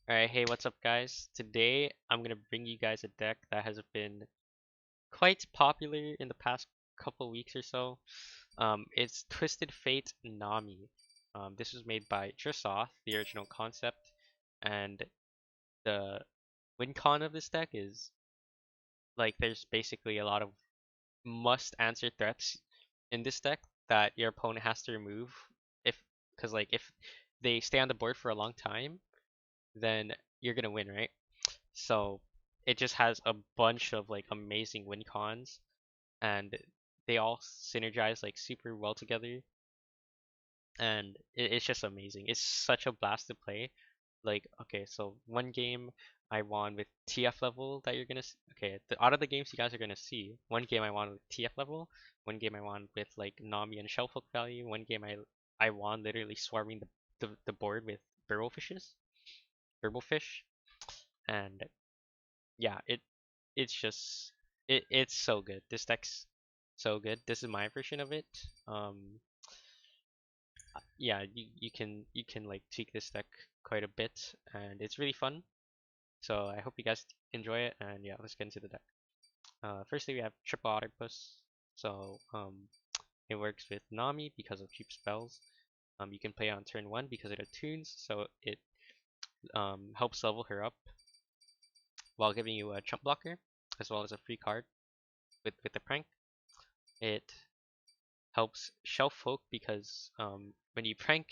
Alright, hey, what's up, guys? Today I'm gonna bring you guys a deck that has been quite popular in the past couple weeks or so. It's Twisted Fate Nami. This was made by Trisoth, the original concept, and the win con of this deck is like there's basically a lot of must-answer threats in this deck that your opponent has to remove if, because like if they stay on the board for a long time, then you're gonna win, right? So it just has a bunch of like amazing win cons, and they all synergize like super well together, and it's just amazing. It's such a blast to play. Like, okay, so one game I won with TF level that you're gonna okay, out of the games you guys are gonna see, one game I won with TF level, one game I won with like Nami and Shellfolk value, one game I won literally swarming the board with Burblefishes, and yeah, it's just it's so good. This deck's so good. This is my version of it. Um, yeah, you can like tweak this deck quite a bit, and it's really fun. So I hope you guys enjoy it, and yeah, let's get into the deck. Firstly, we have Triple Octopus. So it works with Nami because of cheap spells. You can play on turn one because it attunes, so it helps level her up while giving you a chump blocker as well as a free card with the prank. It helps Shelf Folk because when you prank,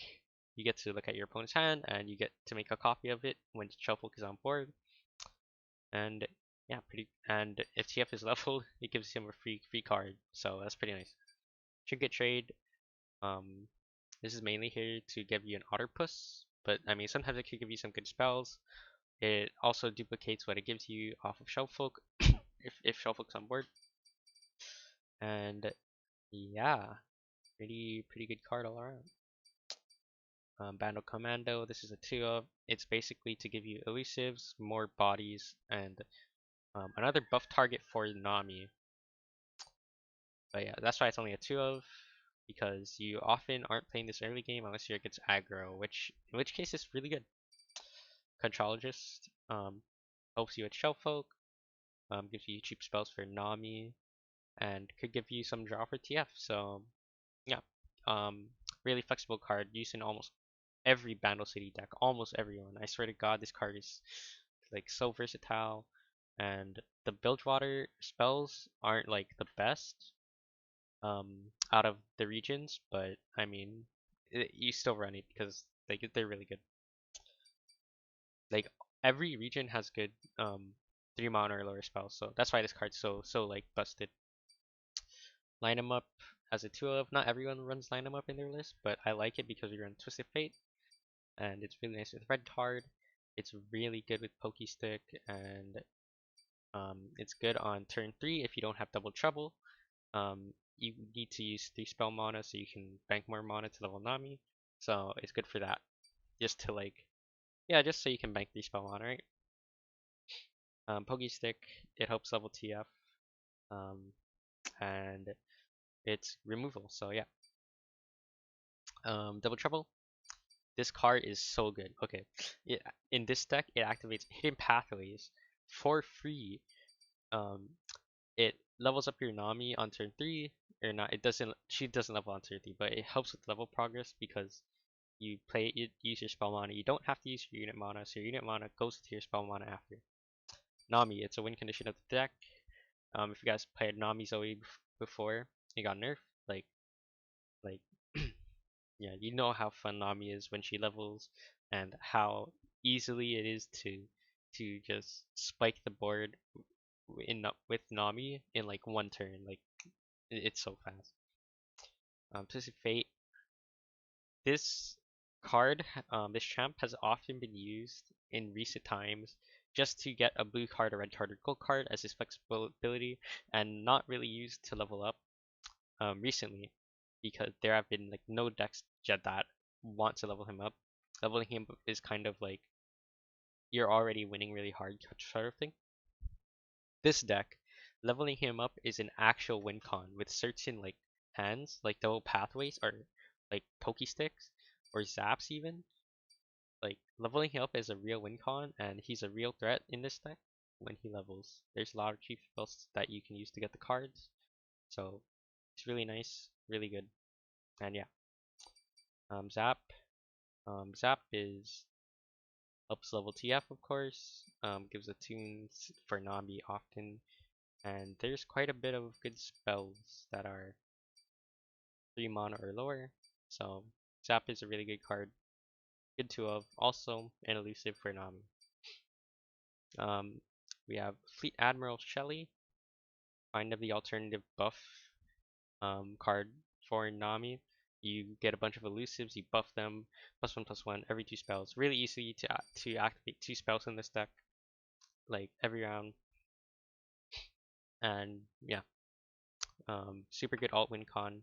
you get to look at your opponent's hand and you get to make a copy of it when Shelf Folk is on board. And yeah, pretty. And if TF is leveled, it gives him a free card, so that's pretty nice. Trinket Trade. Um, this is mainly here to give you an Otterpuss, but I mean sometimes it could give you some good spells. It also duplicates what it gives you off of Shelf Folk if Shelf Folk's on board. And yeah, pretty good card all around. Bando Commando, this is a 2 of. It's basically to give you elusives, more bodies, and another buff target for Nami. But yeah, that's why it's only a 2 of, because you often aren't playing this early game unless you're against aggro, in which case it's really good. Contrologist helps you with Shellfolk, gives you cheap spells for Nami, and could give you some draw for TF. So yeah, um, really flexible card used in almost every Bandle City deck, almost everyone. I swear to God, this card is like so versatile, and the Bilgewater spells aren't like the best out of the regions, but I mean, you still run it because they're really good. Like every region has good 3 mana or lower spells, so that's why this card's so like busted. Line 'em up as a 2 of. Not everyone runs line 'em up in their list, but I like it because we run Twisted Fate, and it's really nice with red card. It's really good with Pokey Stick, and it's good on turn 3 if you don't have double trouble. You need to use 3 spell mana so you can bank more mana to level Nami. So it's good for that. Just to like, yeah, just so you can bank 3 spell mana, right? Pokey Stick, it helps level TF. Um, and it's removal, so yeah. Double trouble. This card is so good. Okay, in this deck, it activates hidden pathways for free. Um, it levels up your Nami on turn 3, or not. It doesn't. She doesn't level on turn 3, but it helps with level progress because you use your spell mana. You don't have to use your unit mana, so your unit mana goes to your spell mana after. Nami, it's a win condition of the deck. If you guys played Nami Zoe before, it got nerfed. Like yeah, you know how fun Nami is when she levels, and how easily it is to just spike the board with Nami in like one turn. Like it's so fast. Twisted Fate. This card, this champ has often been used in recent times just to get a blue card, a red card, or gold card as his flexibility, and not really used to level up recently, because there have been like no decks that want to level him up. Leveling him up is kind of like you're already winning really hard sort of thing. This deck, leveling him up is an actual win con with certain like hands, like double pathways or like pokey sticks or zaps even. Like leveling him up is a real win con, and he's a real threat in this deck when he levels. There's a lot of cheap spells that you can use to get the cards, so it's really nice, really good. And yeah, Zap. Zap is helps level TF, of course. Gives a tunes for Nami often, and there's quite a bit of good spells that are 3 mana or lower. So Zap is a really good card, good to have. Also an elusive for Nami. We have Fleet Admiral Shelley, kind of the alternative buff card for Nami. You get a bunch of elusives, you buff them, +1/+1 every 2 spells. Really easy to activate 2 spells in this deck, like every round. And yeah, super good alt win con.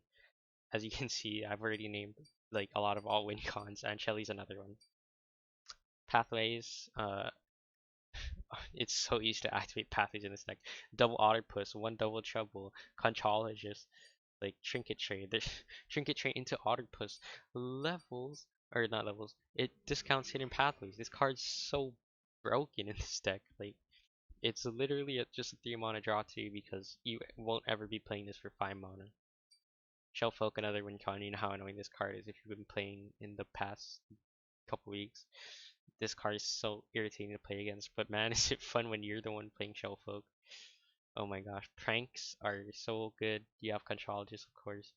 As you can see, I've already named like a lot of alt win cons, and Shelly's another one. Pathways, it's so easy to activate pathways in this deck. Double Otterpuss, 1 double trouble, Conchologist, like Trinket Trade. There's Trinket Trade into Otterpuss. Levels, or not levels, it discounts hidden pathways. This card's so broken in this deck. Like, it's literally just a 3 mana draw 2 because you won't ever be playing this for 5 mana. Shellfolk, another win con. You know how annoying this card is if you've been playing in the past couple weeks. This card is so irritating to play against, but man, is it fun when you're the one playing Shellfolk. Oh my gosh, pranks are so good. You have Conchologist, of course,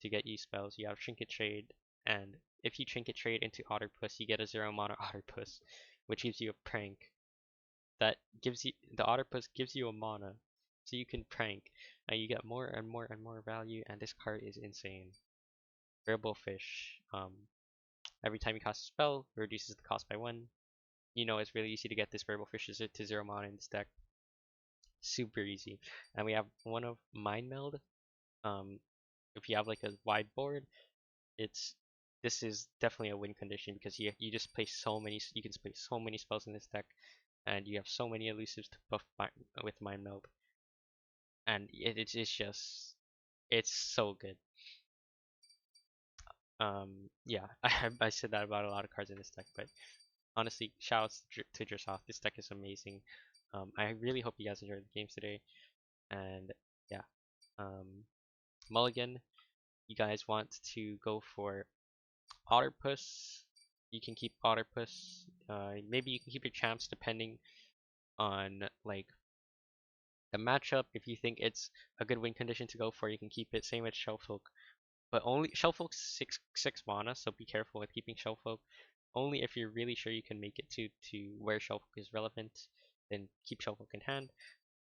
to get you spells. You have Trinket Trade, and if you Trinket Trade into Otterpuss, you get a 0 mana Otterpuss, which gives you a prank. That gives you, the Otterpuss gives you a mana, so you can prank. You get more and more and more value, and this card is insane. Variable Fish. Every time you cast a spell, it reduces the cost by 1. You know it's really easy to get this Variable Fish to 0 mana in this deck. Super easy. And we have one of Mind Meld. If you have like a wide board, this is definitely a win condition because you just play so many, you can play so many spells in this deck, and you have so many elusives to buff with Mind Meld, and it's just, it's so good. Yeah, I said that about a lot of cards in this deck, but honestly, shoutouts to Dressroth. This deck is amazing. I really hope you guys enjoyed the games today, and yeah, Mulligan, you guys want to go for Otterpuss, you can keep Otterpuss. Maybe you can keep your champs depending on like the matchup. If you think it's a good win condition to go for, you can keep it. Same with Shellfolk, but only Shellfolk's six mana, so be careful with keeping Shellfolk. Only if you're really sure you can make it to where Shellfolk is relevant, then keep Shellfolk in hand.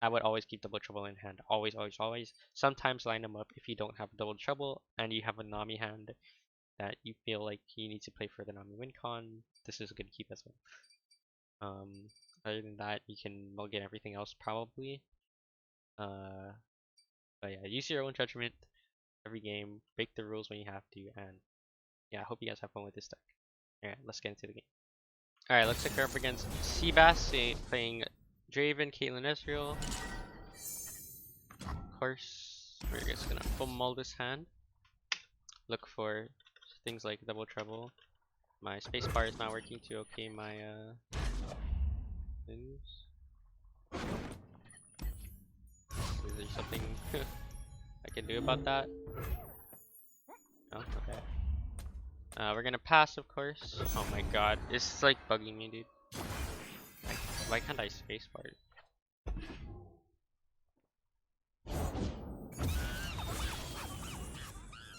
I would always keep Double Trouble in hand. Always, always, always. Sometimes line them up if you don't have Double Trouble and you have a Nami hand that you feel like you need to play for the Nami win con. This is a good keep as well. Other than that, you can mulligan everything else probably. But yeah, use your own judgment every game. Break the rules when you have to, and yeah, I hope you guys have fun with this deck. Alright, let's get into the game. Alright, looks like we're up against Seabass playing Draven, Caitlyn Ezreal. Of course, we're just gonna full mull this hand. Look for things like Double Trouble. My spacebar is not working to okay my things. Is there something I can do about that? Oh, okay. We're gonna pass, of course. Oh my god, it's like bugging me, dude. Like, why can't I spacebar?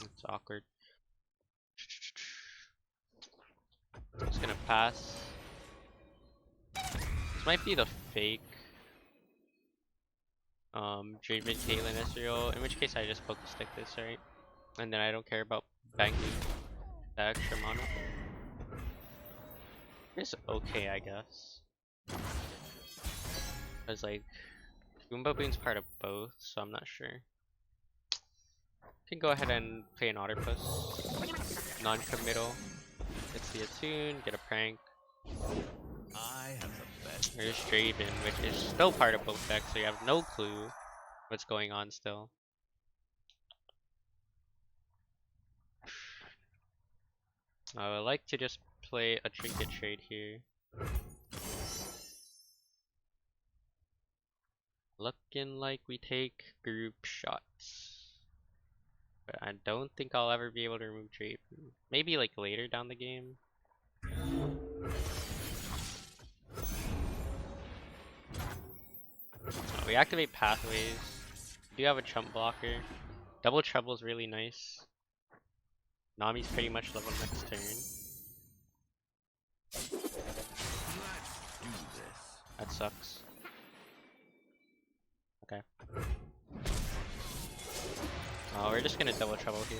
It's awkward. Just gonna pass. This might be the fake Draven, Caitlyn, Ezreal, in which case I just poke stick this, right? And then I don't care about banking the extra mana. It's okay, I guess. Cause like Goomba Boon's part of both, so I'm not sure. Can go ahead and play an Otterpuss. Non-committal. Let's see a tune, get a prank. I have the best. There's Draven, which is still part of both decks, so you have no clue what's going on still. I would like to just play a trinket trade here. Looking like we take group shots. But I don't think I'll ever be able to remove Drape. Maybe like later down the game. We activate pathways. We do have a chump blocker. Double trouble is really nice. Nami's pretty much level next turn. Let's do this. That sucks. Okay. Oh, we're just gonna double trouble here.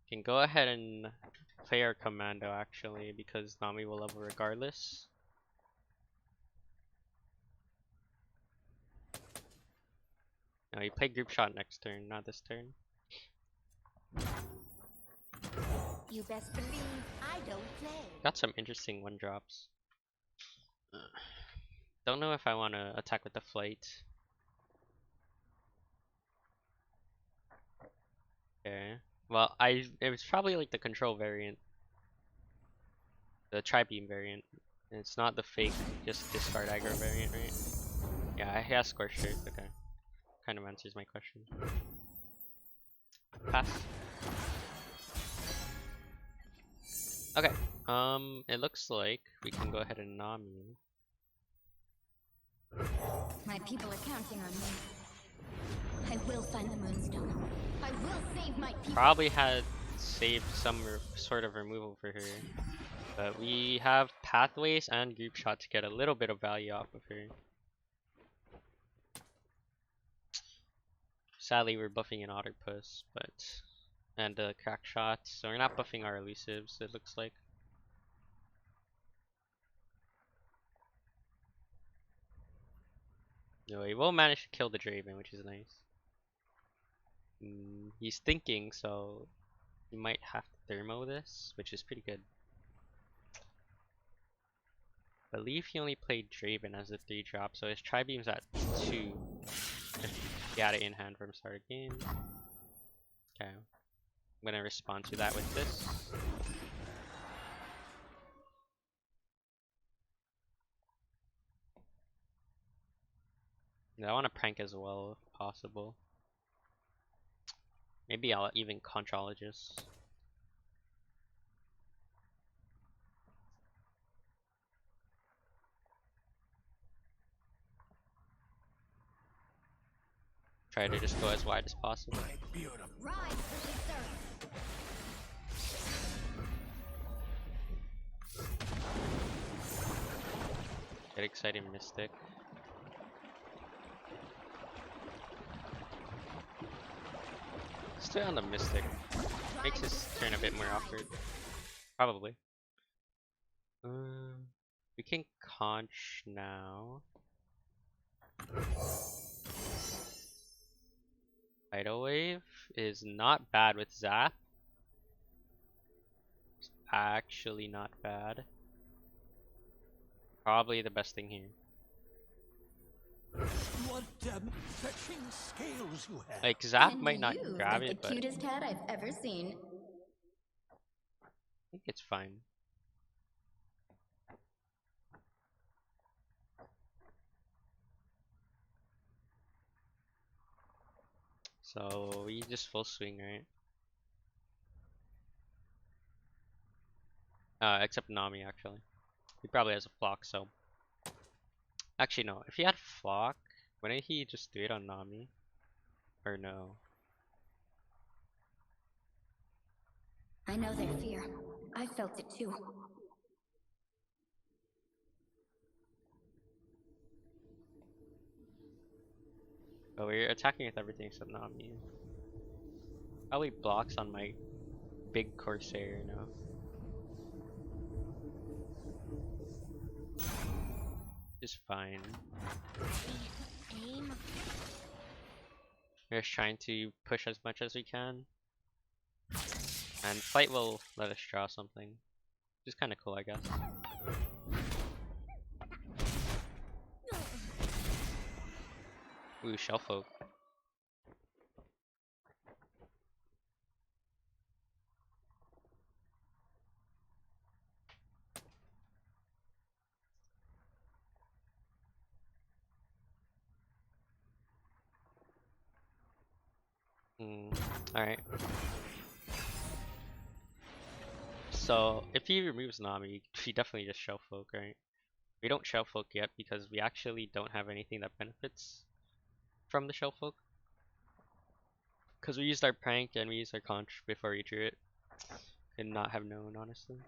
Can go ahead and play our commando actually, because Nami will level regardless. No, you play group shot next turn, not this turn. You best believe I don't play. Got some interesting one drops. Don't know if I want to attack with the flight. Okay. Well, it was probably like the control variant, the tri-beam variant. It's not the fake, just discard aggro variant, right? Yeah, he has scorched earth. Okay, kind of answers my question. Pass. Okay. It looks like we can go ahead and Nami. My people are counting on me. I will find the moonstone. I will save my people. Probably had saved some sort of removal for her, but we have pathways and group shot to get a little bit of value off of her. Sadly, we're buffing an Otterpuss, and a crack shot, so we're not buffing our elusives. It looks like. No, he will manage to kill the Draven, which is nice. He's thinking, so he might have to thermo this, which is pretty good. I believe he only played Draven as a 3-drop, so his tri-beam's at 2. If he had it in hand from start of game. Okay. I'm gonna respond to that with this. I want to prank as well, if possible. Maybe I'll even Contralogist. Try to just go as wide as possible. My beautiful. Rise, early Get excited, Mystic. Stay on the Mystic. Makes his turn a bit more awkward. Probably. We can conch now. Tidal Wave is not bad with Zap. It's actually not bad. Probably the best thing here. What fetching scales you have. Like Zap And might not you grab got it, the but I cutest hat I've ever seen. think it's fine. So we just full swing, right? Except Nami actually. He probably has a flock, so actually no. If he had flock, wouldn't he just do it on Nami? Or no? I know their fear. I felt it too. But we're attacking with everything except Nami. Probably blocks on my big Corsair now. Just fine. Aim. We're just trying to push as much as we can. And Flight will let us draw something. Which is kinda cool, I guess. Ooh, Shellfolk. Alright. So, if he removes Nami, he definitely just Shellfolk, right? We don't Shellfolk yet because we actually don't have anything that benefits from the Shellfolk. Because we used our prank and we used our conch before we drew it. Could not have known, honestly.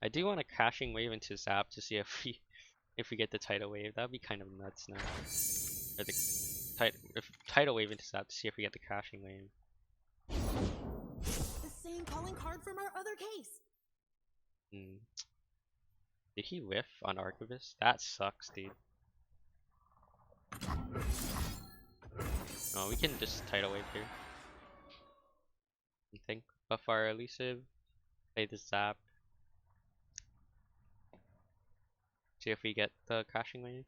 I do want a crashing wave into Zap to see if we get the tidal wave. That'd be kind of nuts now. Or the tidal wave into Zap to see if we get the crashing wave. The same calling card from our other case. Did he whiff on Archivist? That sucks, dude. Oh, we can just tidal wave here. I think buff our elusive, play the Zap. See if we get the crashing wave.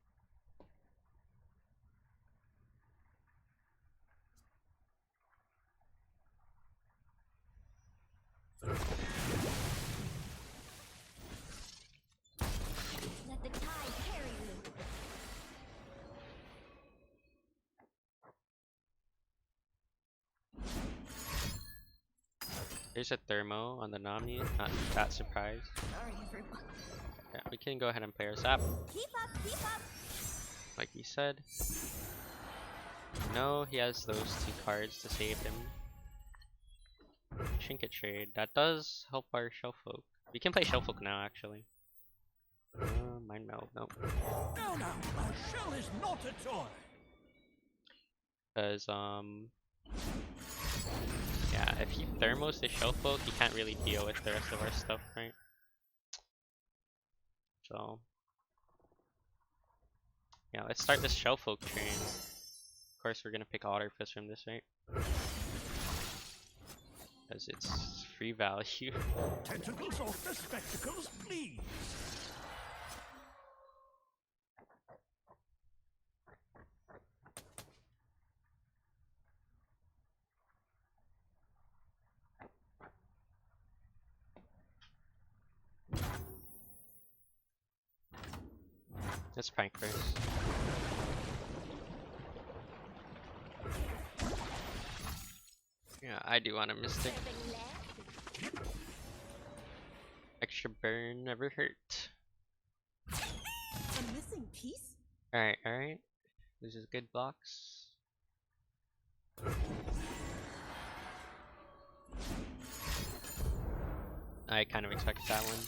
Let the tide carry you. There's a thermo on the Nami, not that surprised. Sorry, everyone. Yeah, we can go ahead and play our Zap, Keep up, keep up. like we said. No, he has those 2 cards to save him. Trinket trade. That does help our Shellfolk. We can play Shellfolk now, actually. Mind meld, nope. No, no, a shell is not a toy. Because, yeah, if he thermos the Shellfolk, he can't really deal with the rest of our stuff, right? So, yeah, let's start this Shellfolk train. Of course, we're gonna pick Otter Fist from this, right? Because it's free value. Tentacles off the spectacles, please. Let's prank first. Yeah, I do want a Mystic. Extra burn never hurt. A missing piece? Alright, alright. This is good blocks. I kind of expected that one.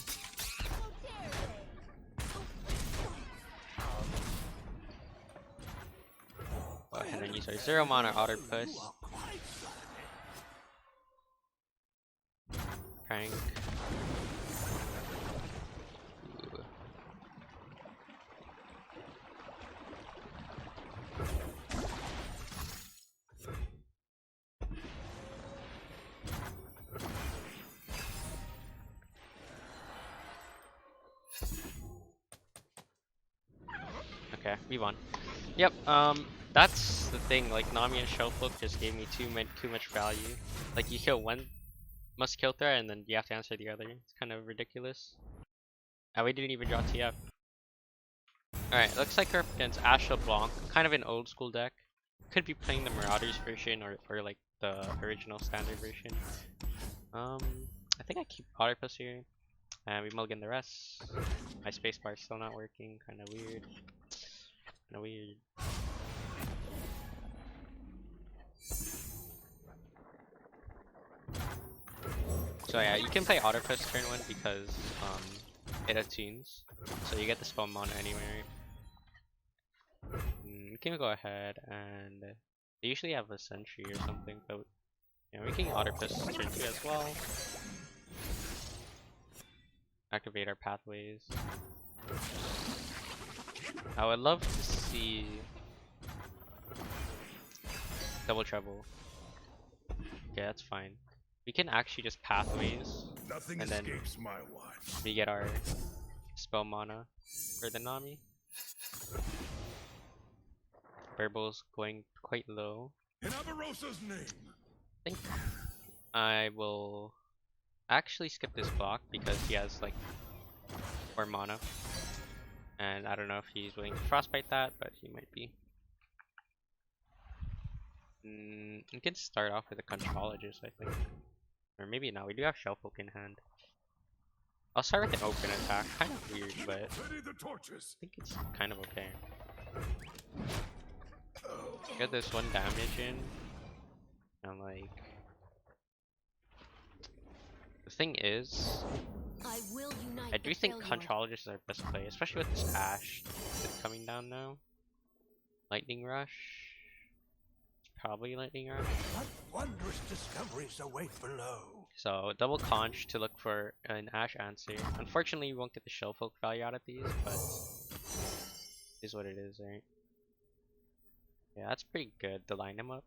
Go ahead and use our 0 mana Otter Puss. Prank. Ooh. Okay, we won. Yep, that's the thing, like Nami and Shellfolk just gave me too much value. Like you kill one must kill threat and then you have to answer the other. It's kind of ridiculous. And we didn't even draw TF. Alright, looks like we're up against Ashe LeBlanc, kind of an old school deck. Could be playing the Marauders version or like the original standard version. I think I keep Otter Plus here. And we mulligan the rest. My spacebar is still not working, kinda weird. Kinda weird. So yeah, you can play Otter Plus turn 1 because it attunes. So you get the spell mana anyway. We can go ahead and they usually have a sentry or something, but yeah, we can Otter Plus turn 2 as well. Activate our pathways. I would love to see double treble. Okay, that's fine. We can actually just pathways, Nothing and then escapes my watch. we get our spell mana for the Nami. Burbles going quite low. In Avarosa's name. I think I will actually skip this block because he has like 4 mana. And I don't know if he's willing to frostbite that, but he might be. We can start off with a Contrologist, I think. Or maybe not, we do have Shellpoke in hand. I'll start with an open attack. Kind of weird, but I think it's kind of okay. Get this 1 damage in. And like... The thing is... I do think Contrologist is our best play, especially with this Ash that's coming down now. Lightning Rush. It's probably Lightning Rush. What wondrous discoveries await below. So double conch to look for an Ash answer. Unfortunately, we won't get the Shellfolk value out of these, but it is what it is, right? Yeah, that's pretty good to line him up.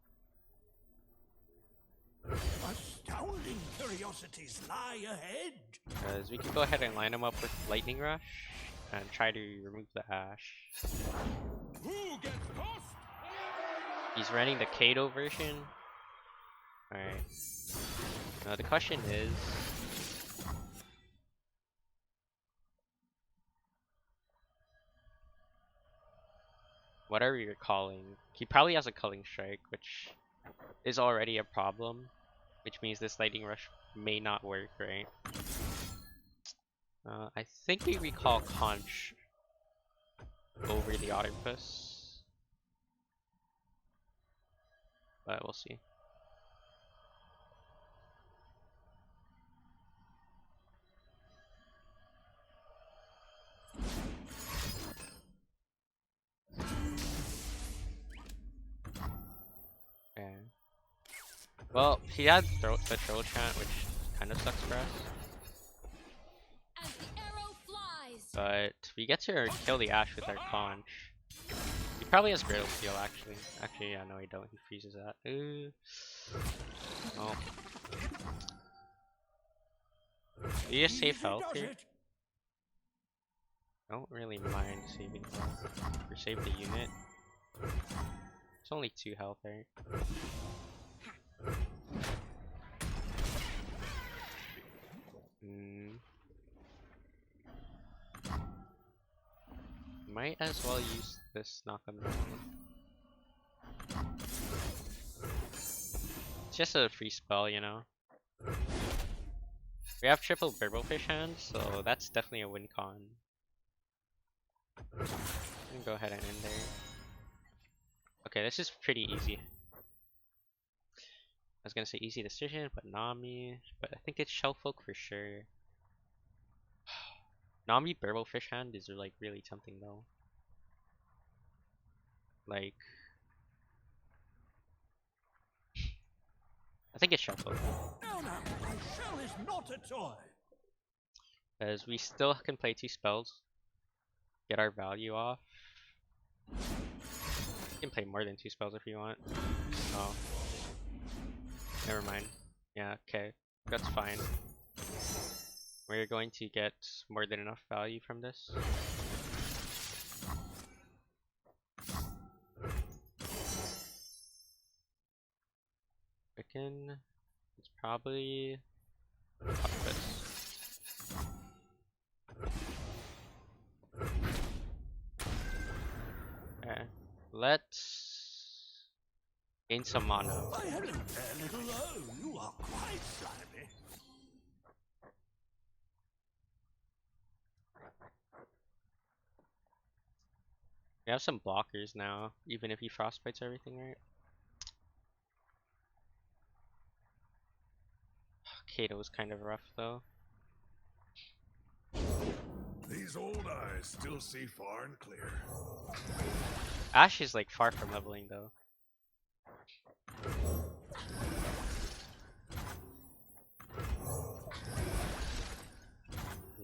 Astounding curiosities lie ahead. Because we can go ahead and line him up with Lightning Rush and try to remove the Ash. Who gets tossed? He's running the Kato version. Alright. Now the question is... what are we recalling? He probably has a Culling Strike, which is already a problem. Which means this Lightning Rush may not work, right? I think we recall Conch over the Octopus. But we'll see. Okay. Well, he had the Troll Chant, which kind of sucks for us. As the arrow flies. But we get to kill the Ash with our Conch. He probably has Griddle Steel, actually. Actually, yeah, no, he don't. He freezes that. Ooh. Oh. Do you just save health here? Don't really mind saving health. Or save the unit. It's only 2 health, right? Might as well use this knock him down. It's just a free spell, you know. We have triple Burblefish hand, so that's definitely a win con. I'm gonna go ahead and end there. Okay, this is pretty easy. I was gonna say easy decision, but Nami. But I think it's Shellfolk for sure. Nami Burblefish hand is like really tempting though. Like, I think it's Shellfolk. No, my shell is not a toy. As we still can play 2 spells, get our value off. You can play more than 2 spells if you want. Oh, never mind. Yeah, okay, that's fine. We're going to get more than enough value from this. Frickin', it's probably Octopus. Okay, let's gain some mana. Why, hello there, little O. You are quite slimy. We have some blockers now, even if he frostbites everything, right? Kato was kind of rough though. These old eyes still see far and clear. Ash is like far from leveling though.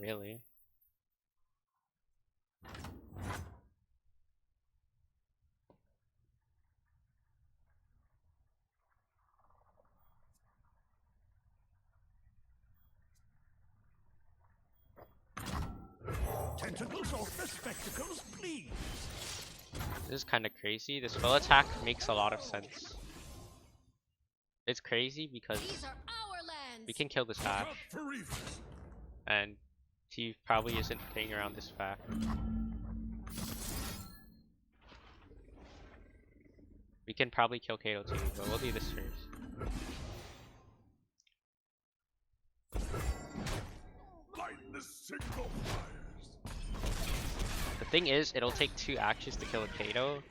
Really? Tentacles off the spectacles, please. This is kind of crazy. This spell attack makes a lot of sense. It's crazy because These are our lands. we can kill this Ash, and he probably isn't playing around this fact. We can probably kill Kato too, but we'll do this first. The thing is, it'll take 2 actions to kill a Kato,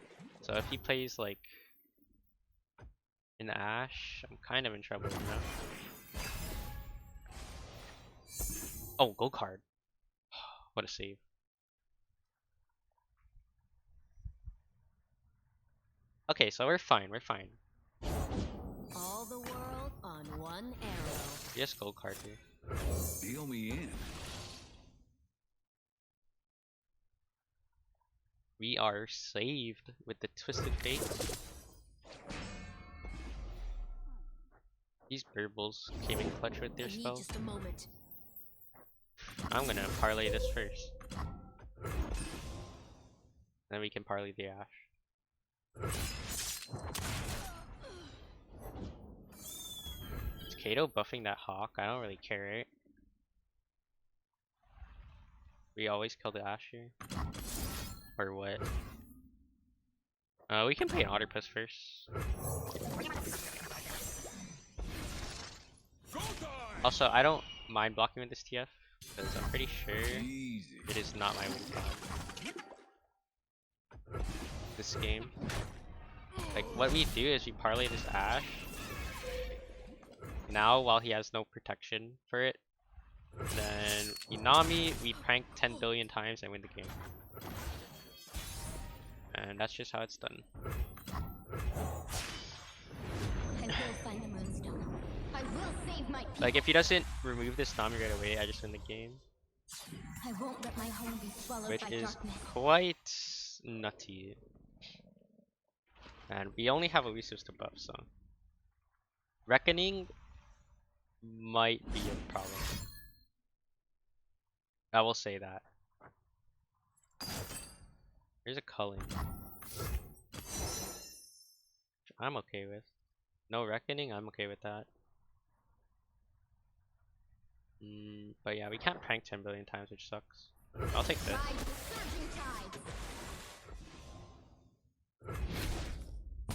so if he plays like in Ash, I'm kind of in trouble, you know? Oh, go card. What a save. Okay, so we're fine, we're fine. All the world on one arrow. Just go card here. Deal me in. We are saved with the Twisted Fate. These burbles came in clutch with their I need spells. just a moment. I'm gonna parlay this first. Then we can parlay the Ash. Is Kato buffing that Hawk? I don't really care, right? We always kill the Ash here? Or what? We can play an Otterpuss first. Also, I don't mind blocking with this TF, because I'm pretty sure it is not my win con. This game. Like, what we do is we parlay this Ash. Now, while he has no protection for it, then we Nami, we prank 10 billion times and win the game. And that's just how it's done. I will find the moonstone. I will save my people. Like, if he doesn't remove this Nami right away, I just win the game. I won't let my home be swallowed Which by is darkness. quite nutty. And we only have elusives to buff, so Reckoning might be a problem. I will say that. Here's a culling. I'm okay with. No Reckoning, I'm okay with that. But yeah, we can't prank 10 billion times, which sucks. I'll take this. Ride the surging tides.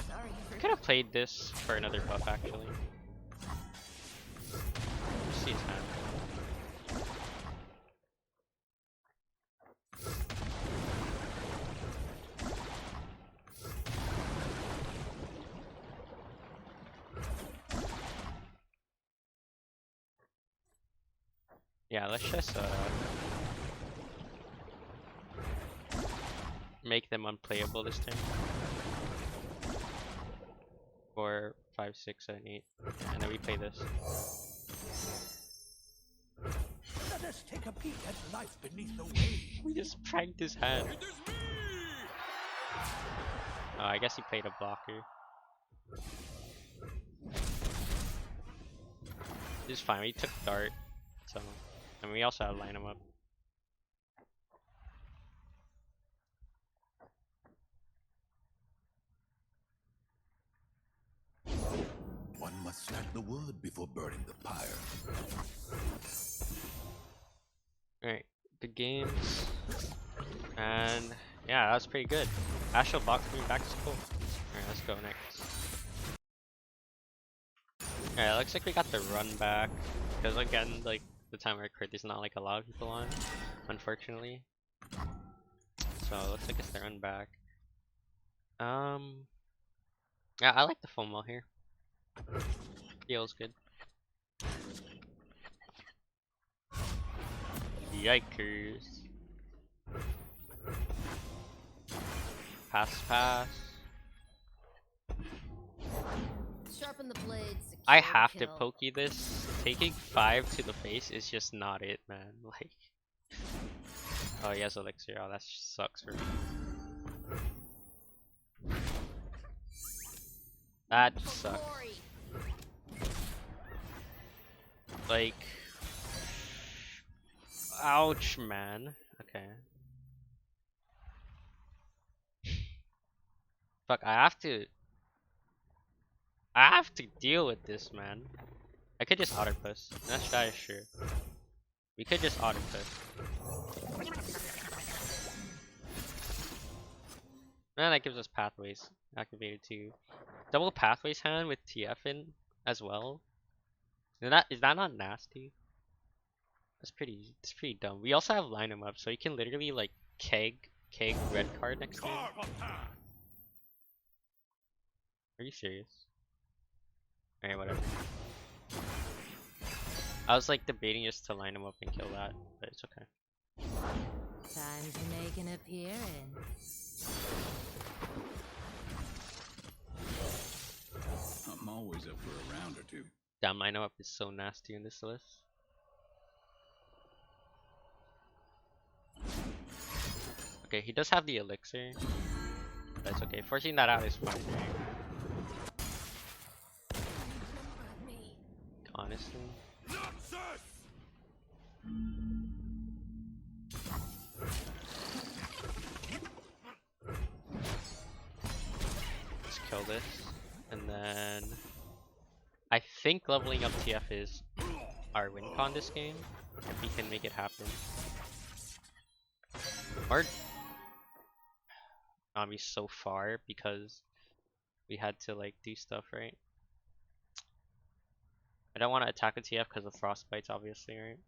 Sorry for Could have played this for another buff actually. Let's see his hand. Yeah, let's just make them unplayable this time. 4, 5, 6, 7, 8. Yeah, and then we play this. Let us take a peek at life beneath the waves. We just pranked his hand. Oh, I guess he played a blocker. It's fine, we took Dart. So, and we also have line him up. One must stack the wood before burning the pyre. Alright, the games. And yeah, that was pretty good. Ashel box me back to school. Alright, let's go next. Alright, looks like we got the run back. Because again, like the time I record, there's not like a lot of people on, unfortunately. So it looks like it's the run back. Yeah, I like the foam wall here. Feels good. Yikers. Pass. sharpen the blades. I secure the have to kill. pokey this. Taking 5 to the face is just not it, man. Like, oh, he has elixir. Oh, that sucks for me. That For sucks. glory. Like, ouch, man. Okay. Fuck, I have to deal with this, man. I could just auto push. That is true. We could just auto push. And that gives us pathways activated too. Double pathways hand with TF in as well. Is that not nasty? It's pretty dumb. We also have line them up, so you can literally like keg red card next game. Are you serious? Alright, whatever. I was like debating just to line them up and kill that, but it's okay. Time to make an appearance. I'm always up for a round or two. Damn, line them up is so nasty in this list. Okay, he does have the elixir. That's okay. Forcing that out is fine. Honestly. Let's kill this. And then I think leveling up TF is our win con this game. If we can make it happen. Or Nami so far because we had to like do stuff, right? I don't want to attack a TF because of frostbites, obviously, right?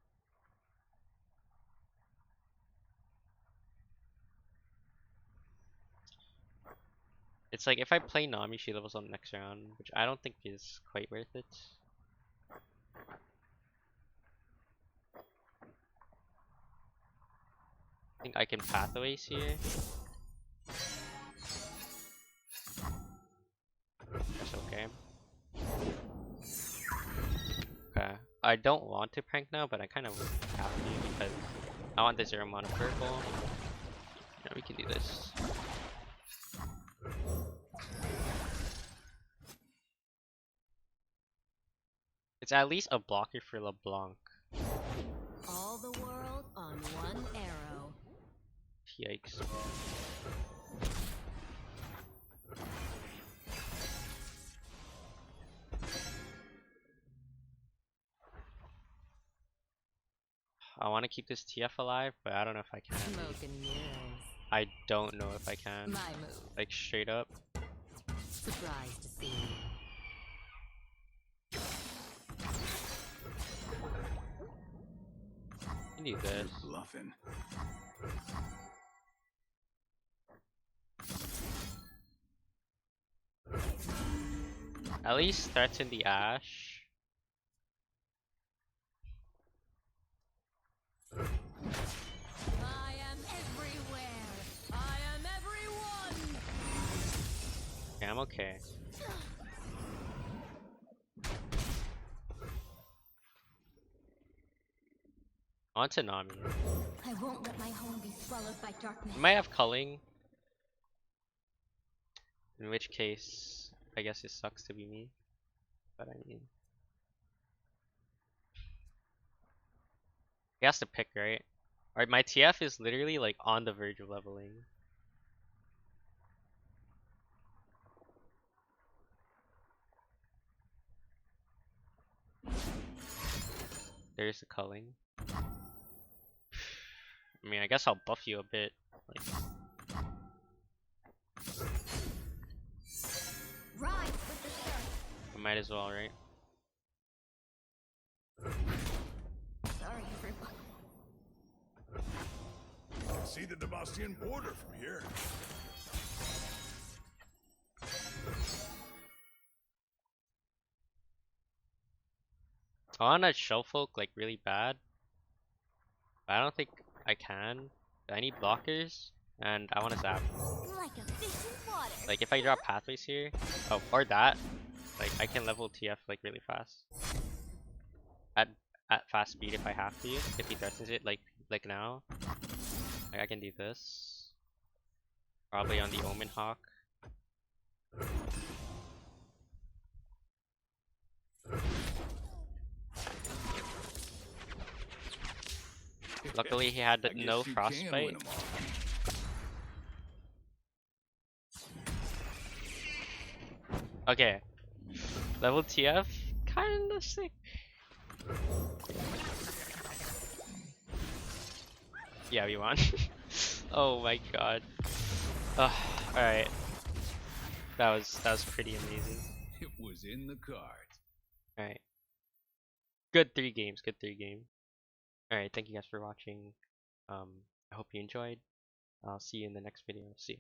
It's like if I play Nami, she levels up next round, which I don't think is quite worth it. I think I can pathways here. That's okay. Okay. I don't want to prank now, but I kind of have to because I want the 0 mana purple. Yeah, we can do this. It's at least a blocker for LeBlanc. All the world on one arrow. Yikes. I want to keep this TF alive, but I don't know if I can. Smoke and mirrors. I don't know if I can. My move. Like straight up. Surprised to see you. You need this. You're bluffing. At least threaten the Ash. I am everywhere. I am everyone. Okay, I'm okay. On to Nami. I won't let my home be swallowed by darkness. We might have culling. In which case, I guess it sucks to be me. But I mean, he has to pick, right? Alright, my TF is literally like on the verge of leveling. There's the culling. I mean, I guess I'll buff you a bit. Like, Rise with the sun. I might as well, right? Sorry, everyone. I can see the Demastian border from here. I want to shell folk like really bad. But I don't think I can. I need blockers and I want to zap. Like a fish in water. Like if I drop pathways here, oh, or that, like I can level TF like really fast. At fast speed if I have to. If he threatens it like now. Like I can do this. Probably on the Omen Hawk. Luckily he had no frostbite. Okay. Level TF, kinda sick. Yeah, we won. Oh my god. Alright. That was pretty amazing. It was in the cards. Alright. Good 3 games, good 3 games. Alright, thank you guys for watching. I hope you enjoyed. I'll see you in the next video. See you.